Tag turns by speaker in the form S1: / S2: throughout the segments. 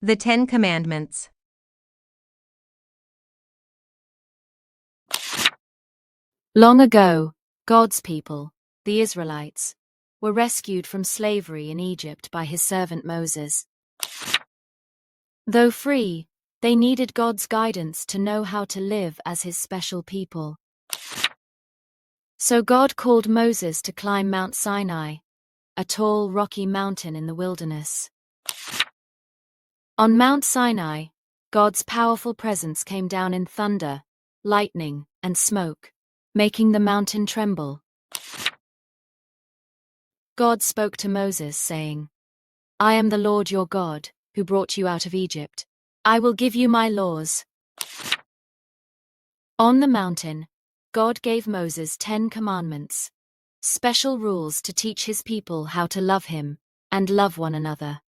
S1: The Ten Commandments.
S2: Long ago, God's people, the Israelites, were rescued from slavery in Egypt by his servant Moses. Though free, they needed God's guidance to know how to live as his special people. So God called Moses to climb Mount Sinai, a tall, rocky mountain in the wilderness. On Mount Sinai, God's powerful presence came down in thunder, lightning, and smoke, making the mountain tremble. God spoke to Moses, saying, "I am the Lord your God, who brought you out of Egypt. I will give you my laws." On the mountain, God gave Moses 10 commandments, special rules to teach his people how to love him and love one another.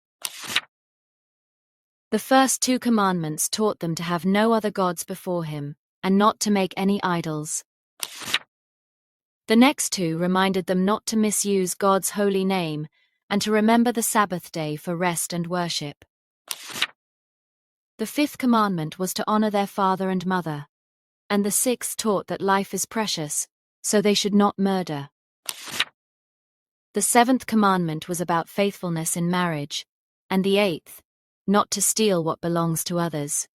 S2: The first 2 commandments taught them to have no other gods before him and not to make any idols. The next 2 reminded them not to misuse God's holy name and to remember the Sabbath day for rest and worship. The 5th commandment was to honor their father and mother, and the 6th taught that life is precious, so they should not murder. The 7th commandment was about faithfulness in marriage, and the 8th, not to steal what belongs to others.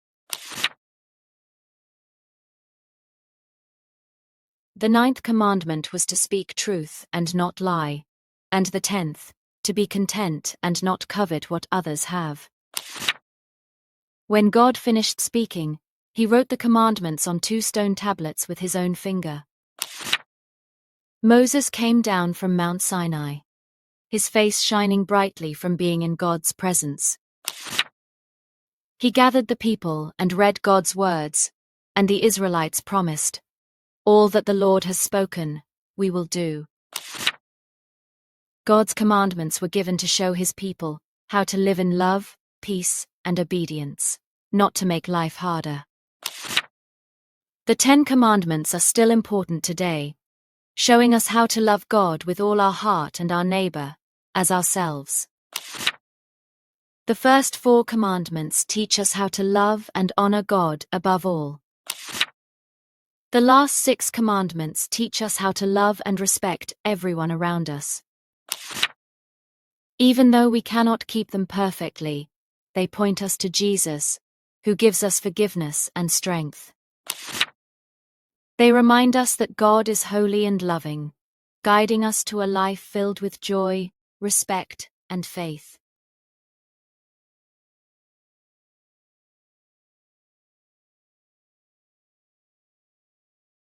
S2: The 9th commandment was to speak truth and not lie, and the 10th, to be content and not covet what others have. When God finished speaking, he wrote the commandments on 2 stone tablets with his own finger. Moses came down from Mount Sinai, his face shining brightly from being in God's presence. He gathered the people and read God's words, and the Israelites promised, "All that the Lord has spoken, we will do." God's commandments were given to show his people how to live in love, peace, and obedience, not to make life harder. The 10 commandments are still important today, showing us how to love God with all our heart and our neighbor as ourselves. The first 4 commandments teach us how to love and honor God above all. The last 6 commandments teach us how to love and respect everyone around us. Even though we cannot keep them perfectly, they point us to Jesus, who gives us forgiveness and strength. They remind us that God is holy and loving, guiding us to a life filled with joy, respect, and faith.